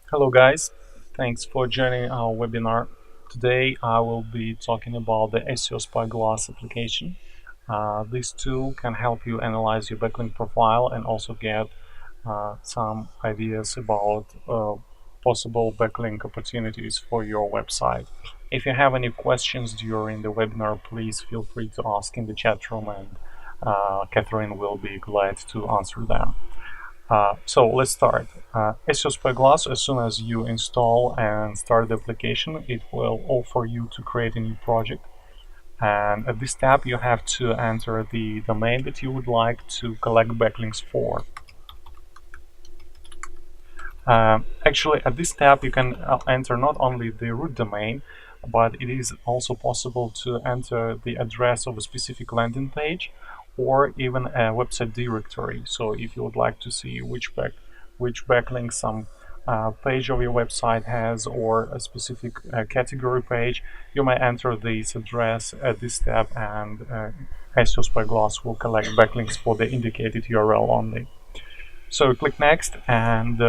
Hello guys, thanks for joining our webinar. Today I will be talking about the SEO SpyGlass application. This tool can help you analyze your backlink profile and also get some ideas about possible backlink opportunities for your website. If you have any questions during the webinar, please feel free to ask in the chat room and Catherine will be glad to answer them. So let's start. SEO SpyGlass, as soon as you install and start the application, it will offer you to create a new project. And at this step, you have to enter the domain that you would like to collect backlinks for. Actually, at this step, you can enter not only the root domain, but it is also possible to enter the address of a specific landing page or even a website directory. So if you would like to see which backlink some page of your website has or a specific category page, you may enter this address at this step and SEO SpyGlass will collect backlinks for the indicated URL only. So click next and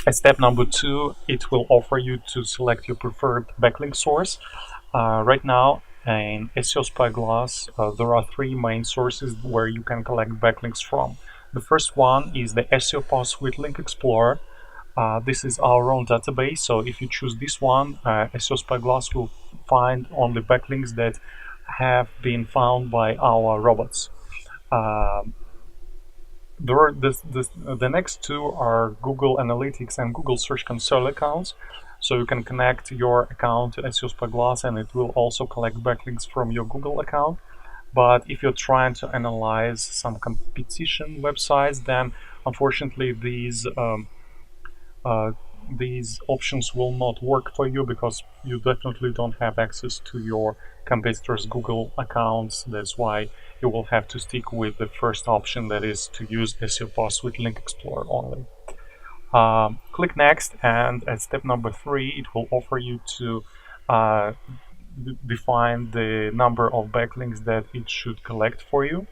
at step number 2, it will offer you to select your preferred backlink source. Right now, in SEO SpyGlass, there are 3 main sources where you can collect backlinks from. The first one is the SEO PowerSuite Link Explorer. This is our own database, so if you choose this one, SEO SpyGlass will find only backlinks that have been found by our robots. The next two are Google Analytics and Google Search Console accounts. So you can connect your account to SEO SpyGlass and it will also collect backlinks from your Google account. But if you're trying to analyze some competition websites, then unfortunately these options will not work for you because you definitely don't have access to your competitors' Google accounts. That's why you will have to stick with the first option, that is to use SEO PowerSuite Link Explorer only. Click next, and at step number 3, it will offer you to define the number of backlinks that it should collect for you.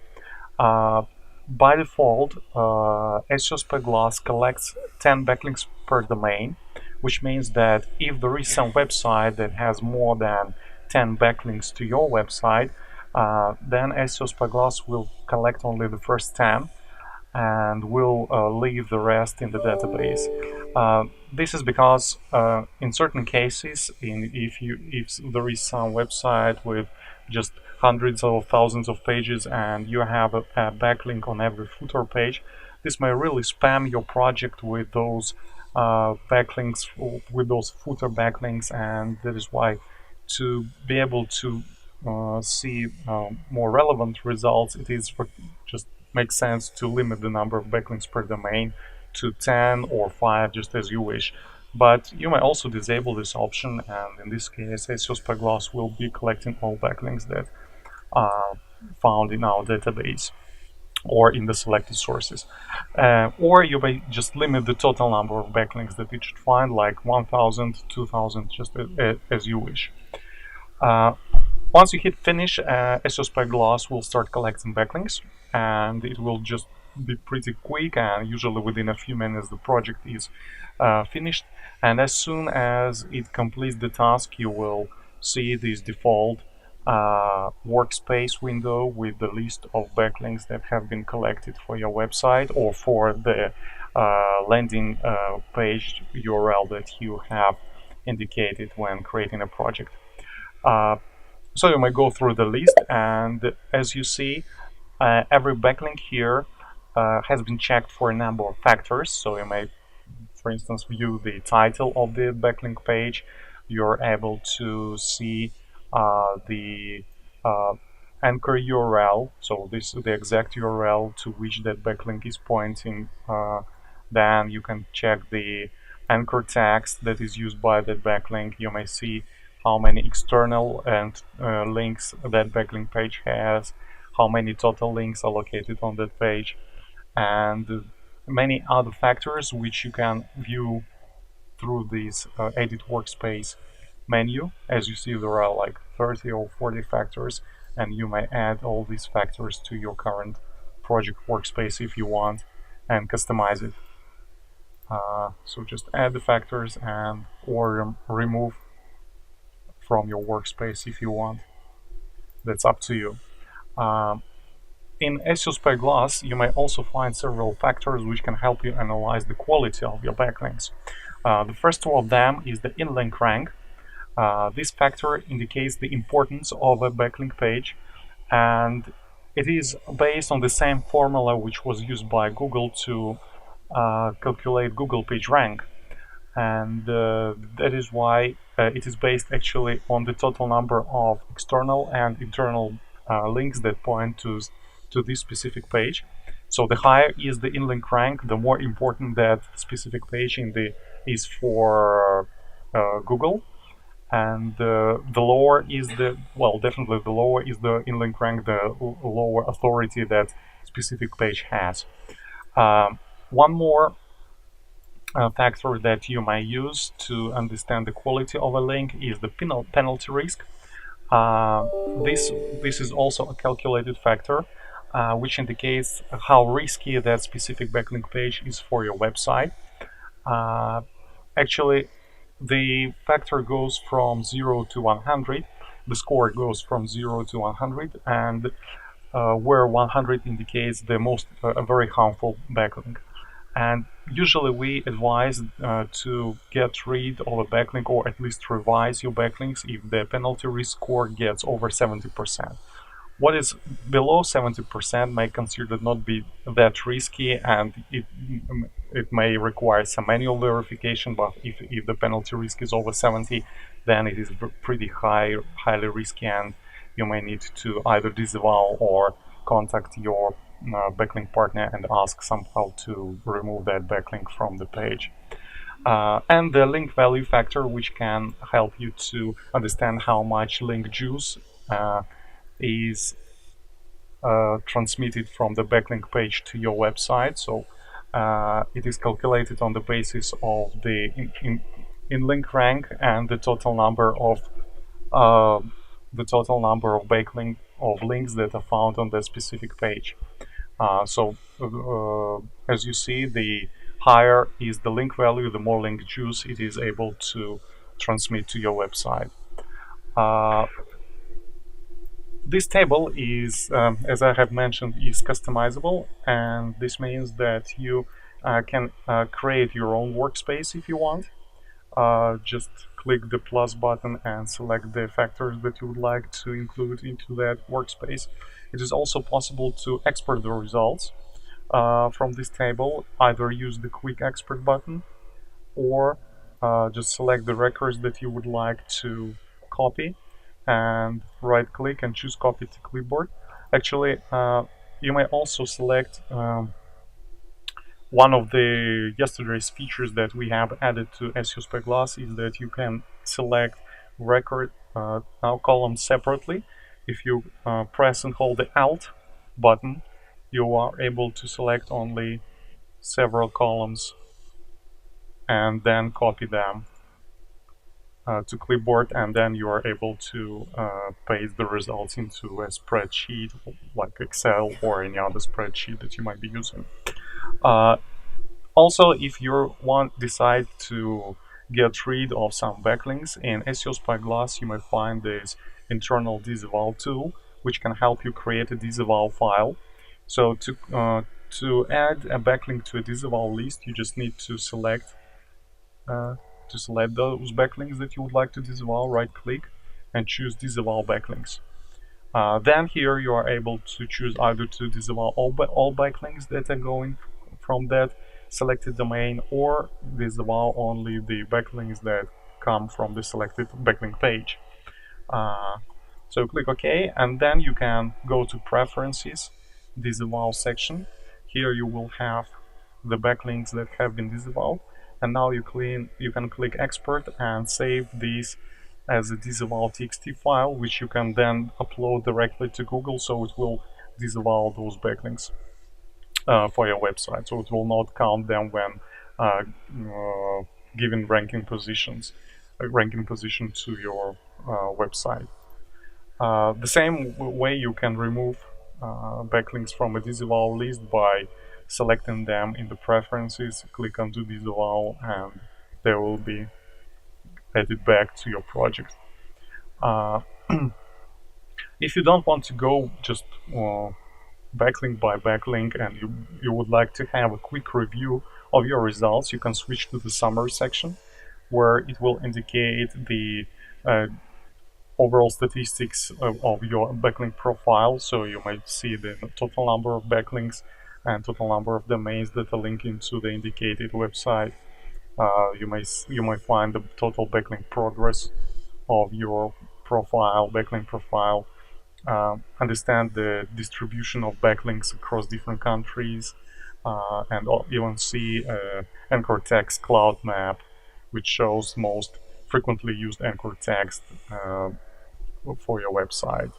By default, SEO SpyGlass collects 10 backlinks per domain, which means that if there is some website that has more than 10 backlinks to your website, then SEO SpyGlass will collect only the first 10 and will leave the rest in the database. This is because in certain cases, if there is some website with just hundreds of thousands of pages and you have a backlink on every footer page, this may really spam your project with those backlinks, with those footer backlinks, and that is why to be able to see more relevant results, it is just makes sense to limit the number of backlinks per domain to 10 or 5, just as you wish. But you may also disable this option, and in this case, SEO SpyGlass will be collecting all backlinks that are found in our database or in the selected sources. Or you may just limit the total number of backlinks that it should find, like 1,000, 2,000, just as you wish. Once you hit finish, SEO SpyGlass will start collecting backlinks, and it will just be pretty quick, and usually within a few minutes the project is finished. And as soon as it completes the task, you will see this default workspace window with the list of backlinks that have been collected for your website or for the landing page URL that you have indicated when creating a project. So you may go through the list, and as you see, every backlink here has been checked for a number of factors. So you may, for instance, view the title of the backlink page. You're able to see the anchor URL, so this is the exact URL to which that backlink is pointing. Then you can check the anchor text that is used by that backlink. You may see how many external and links that backlink page has, how many total links are located on that page, and many other factors which you can view through this edit workspace menu. As you see, there are like 30 or 40 factors, and you may add all these factors to your current project workspace if you want and customize it. So just add the factors and or remove from your workspace if you want. That's up to you. Um, in SEO SpyGlass, you may also find several factors which can help you analyze the quality of your backlinks. The first two of them is the in-link rank. This factor indicates the importance of a backlink page, and it is based on the same formula which was used by Google to calculate Google page rank. And that is why it is based actually on the total number of external and internal links that point to this specific page. So the higher is the in-link rank, the more important that specific page is for Google, and the lower is definitely the lower is the in-link rank, the lower authority that specific page has. One more factor that you may use to understand the quality of a link is the penalty risk. Uh, this this is also a calculated factor, which indicates how risky that specific backlink page is for your website. Uh, Actually, the factor goes from 0 to 100. The score goes from 0 to 100, and where 100 indicates the most a very harmful backlink. And usually we advise to get rid of a backlink or at least revise your backlinks if the penalty risk score gets over 70%. What is below 70% may considered not be that risky, and it may require some manual verification, but if the penalty risk is over 70, then it is pretty highly risky, and you may need to either disavow or contact your backlink partner and ask somehow to remove that backlink from the page. And the link value factor, which can help you to understand how much link juice is transmitted from the backlink page to your website. So it is calculated on the basis of the in-link rank and the total number of backlink of links that are found on that specific page. As you see, the higher is the link value, the more link juice it is able to transmit to your website. This table is, as I have mentioned, is customizable, and this means that you can create your own workspace if you want. Just click the plus button and select the factors that you would like to include into that workspace. It is also possible to export the results from this table. Either use the quick export button or just select the records that you would like to copy and right click and choose copy to clipboard. Actually, you may also select one of the yesterday's features that we have added to SEO SpyGlass is that you can select record now columns separately. If you press and hold the Alt button, you are able to select only several columns and then copy them to clipboard, and then you are able to paste the results into a spreadsheet like Excel or any other spreadsheet that you might be using. Also, if you decide to get rid of some backlinks in SEO SpyGlass, you may find this internal disavow tool, which can help you create a disavow file. So to add a backlink to a disavow list, you just need to select those backlinks that you would like to disavow, right click and choose disavow backlinks. Then here you are able to choose either to disavow all backlinks that are going from that selected domain, or disavow only the backlinks that come from the selected backlink page. So click OK, and then you can go to Preferences, Disavow section. Here you will have the backlinks that have been disavowed, and now you can click Export and save these as a disavow.txt file, which you can then upload directly to Google, so it will disavow those backlinks for your website. So it will not count them when giving ranking position to your website. The same way you can remove backlinks from a disavow list by selecting them in the preferences, click on do disavow, and they will be added back to your project. Uh, if you don't want to go just backlink by backlink and you would like to have a quick review of your results, you can switch to the summary section where it will indicate the overall statistics of your backlink profile. So you might see the total number of backlinks and total number of domains that are linking to the indicated website. You might find the total backlink progress of your profile, backlink profile. Understand the distribution of backlinks across different countries, and even see anchor text cloud map, which shows most frequently used anchor text for your website.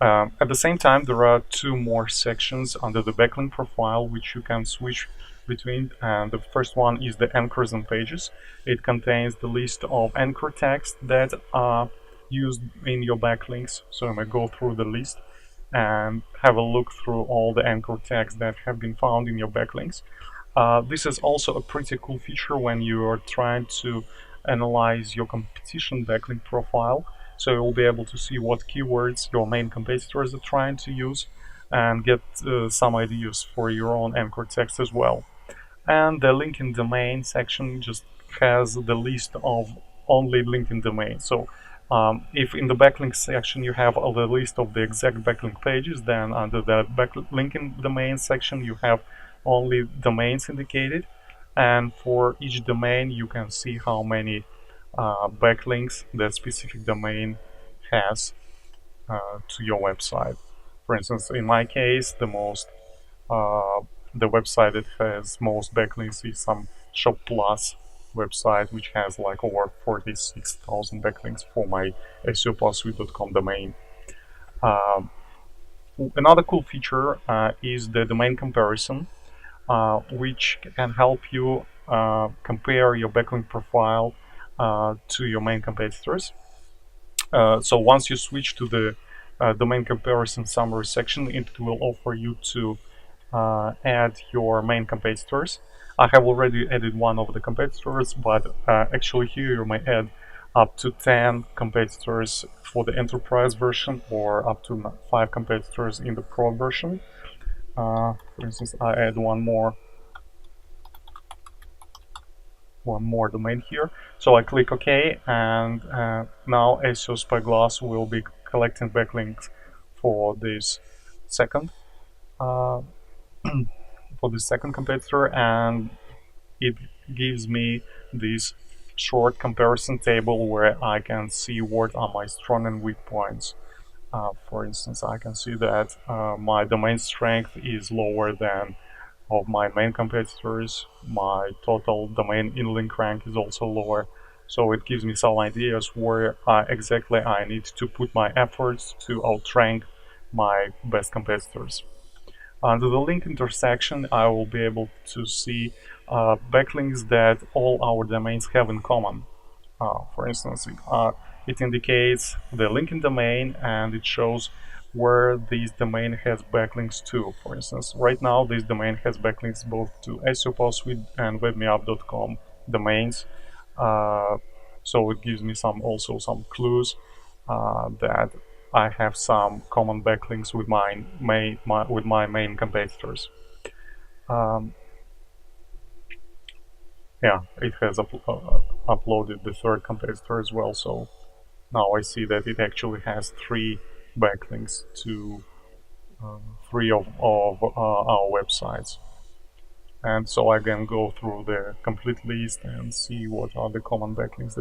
At the same time, there are two more sections under the backlink profile which you can switch between, and the first one is the anchors and pages. It contains the list of anchor text that are used in your backlinks. So I might go through the list and have a look through all the anchor text that have been found in your backlinks. This is also a pretty cool feature when you are trying to analyze your competition backlink profile. So you'll be able to see what keywords your main competitors are trying to use and get some ideas for your own anchor text as well. And the linking domain section just has the list of only linking domains. So if in the backlink section you have the list of the exact backlink pages, then under the linking domain section you have only domains indicated. And for each domain you can see how many backlinks that specific domain has to your website. For instance, in my case, the website that has most backlinks is some Shop Plus website, which has like over 46,000 backlinks for my SEO domain. Another cool feature is the domain comparison, which can help you compare your backlink profile to your main competitors. So once you switch to the domain comparison summary section, it will offer you to add your main competitors. I have already added one of the competitors, but actually here you may add up to 10 competitors for the enterprise version or up to 5 competitors in the pro version. For instance, I add one more domain here. So I click OK, and now SEO SpyGlass will be collecting backlinks for this second competitor, and it gives me this short comparison table where I can see what are my strong and weak points. For instance, I can see that my domain strength is lower than of my main competitors. My total domain in-link rank is also lower. So it gives me some ideas where exactly I need to put my efforts to outrank my best competitors. Under the link intersection, I will be able to see backlinks that all our domains have in common. For instance, it indicates the linking domain and it shows where this domain has backlinks to. For instance, right now this domain has backlinks both to SEO PowerSuite and webmeup.com domains. So it gives me also some clues that I have some common backlinks with my main competitors. Yeah, it has uploaded the third competitor as well, so now I see that it actually has 3 backlinks to 3 of our websites. And so I can go through the complete list and see what are the common backlinks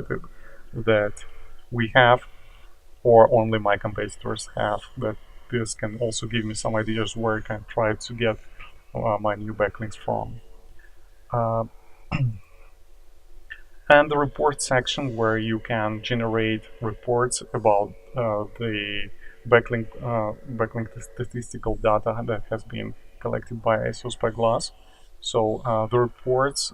that we have, or only my competitors have. But this can also give me some ideas where I can try to get my new backlinks from. And the report section, where you can generate reports about the backlink statistical data that has been collected by SEO SpyGlass. So the reports,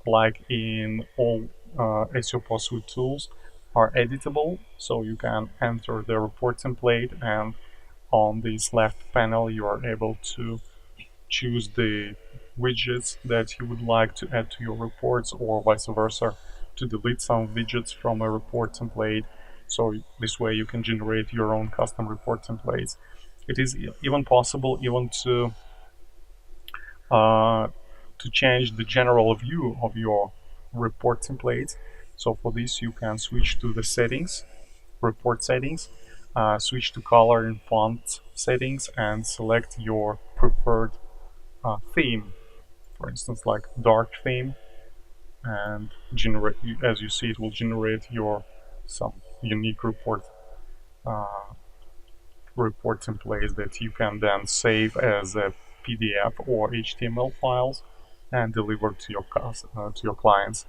like in all SEO PowerSuite tools, are editable. So you can enter the report template, and on this left panel you are able to choose the widgets that you would like to add to your reports, or vice versa, to delete some widgets from a report template. So this way you can generate your own custom report templates. It is even possible even uh, to change the general view of your report templates. So for this you can switch to the settings, report settings, switch to color and font settings, and select your preferred theme. For instance, like dark theme, and generate. As you see, it will generate your some unique uh, report templates that you can then save as a PDF or HTML files and deliver to your clients.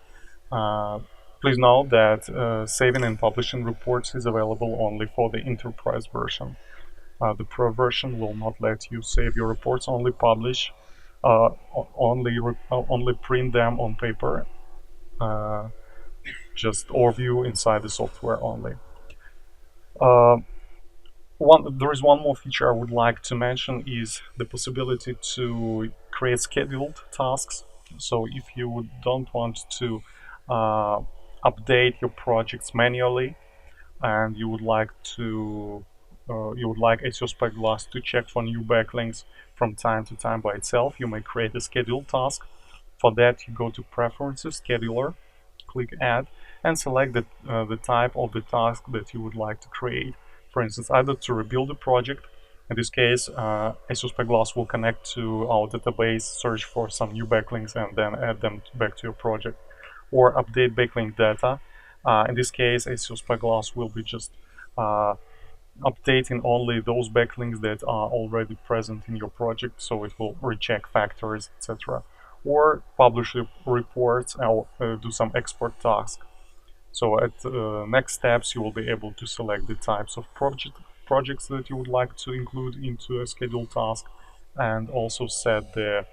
Uh, Please note that saving and publishing reports is available only for the enterprise version. The Pro version will not let you save your reports, only publish, only print them on paper, uh, just or view inside the software only. Uh, there is one more feature I would like to mention is the possibility to create scheduled tasks. So if you don't want to uh, update your projects manually, and you would like SEO SpyGlass to check for new backlinks from time to time by itself, you may create a scheduled task. For that, you go to Preferences, Scheduler, click Add, and select the type of the task that you would like to create. For instance, either to rebuild a project. In this case, SEO SpyGlass will connect to our database, search for some new backlinks, and then add them back to your project. Or update backlink data. In this case, SEO SpyGlass will be just updating only those backlinks that are already present in your project, so it will recheck factors, etc. Or publish reports or do some export tasks. So at next steps, you will be able to select the types of projects that you would like to include into a scheduled task, and also set the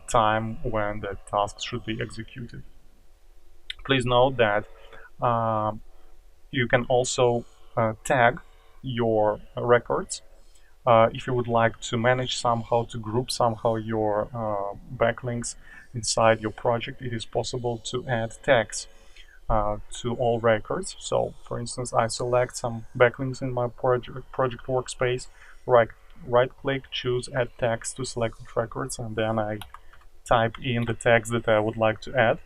time when the task should be executed. Please note that you can also tag your records. If you would like to manage somehow, to group somehow your backlinks inside your project, it is possible to add tags to all records. So, for instance, I select some backlinks in my project workspace, right click, choose Add Tags to selected records, and then I type in the tags that I would like to add.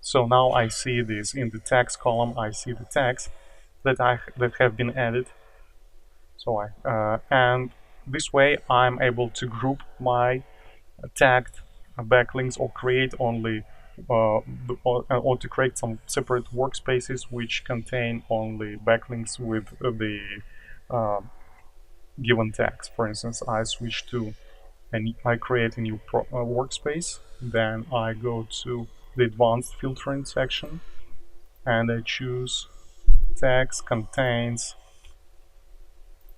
So now I see this in the tags column. I see the tags that have been added. So and this way I'm able to group my tagged backlinks, or create only or to create some separate workspaces which contain only backlinks with the uh, given tags. For instance, I switch to and I create a new workspace. Then I go to the advanced filtering section, and I choose tags contains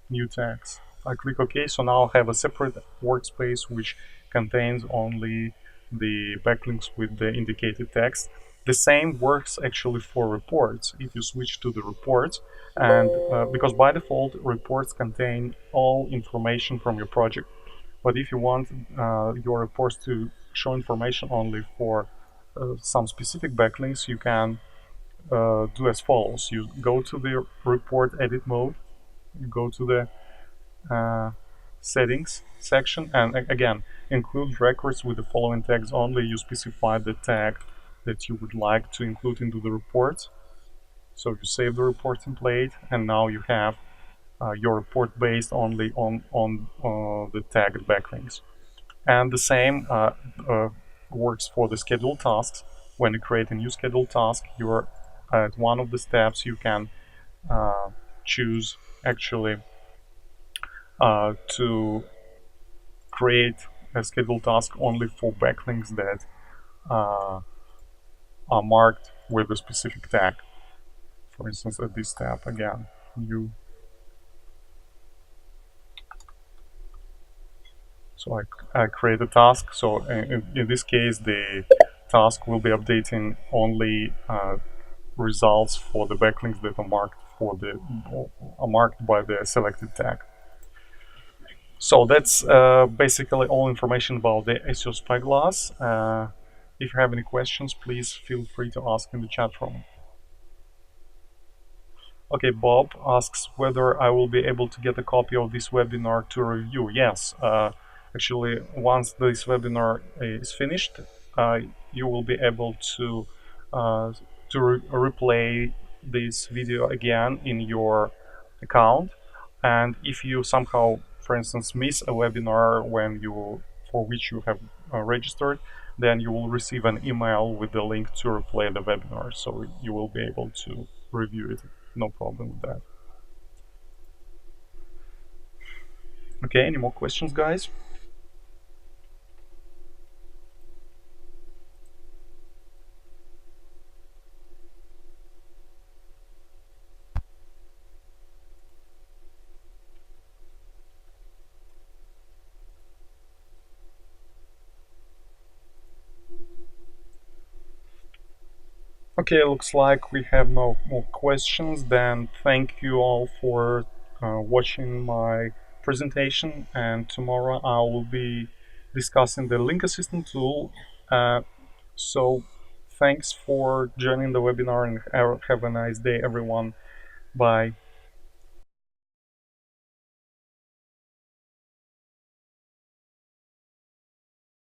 new tags. I click OK. So now I have a separate workspace which contains only the backlinks with the indicated text. The same works actually for reports. If you switch to the reports, and because by default reports contain all information from your project, but if you want your reports to show information only for some specific backlinks, you can do as follows. You go to the report edit mode, you go to the settings section, and again include records with the following tags only. You specify the tag that you would like to include into the report. So you save the report template, and now you have your report based only on the tagged backlinks. And the same works for the scheduled tasks. When you create a new scheduled task, you're at one of the steps you can choose actually to create a scheduled task only for backlinks that are marked with a specific tag. For instance, at this tab again, so I create a task. So in this case, the task will be updating only results for the backlinks that are marked by the selected tag. So that's basically all information about the SEO Spyglass. If you have any questions, please feel free to ask in the chat room. Okay, Bob asks whether I will be able to get a copy of this webinar to review. Yes, actually, once this webinar is finished, uh, you will be able uh, replay this video again in your account. And if you somehow, for instance, miss a webinar for which you have registered, then you will receive an email with the link to replay the webinar, so you will be able to review it. No problem with that. Okay, any more questions, guys? Okay, looks like we have no more questions. Then thank you all for watching my presentation, and tomorrow I will be discussing the link assistant tool. So thanks for joining the webinar, and have a nice day, everyone. Bye.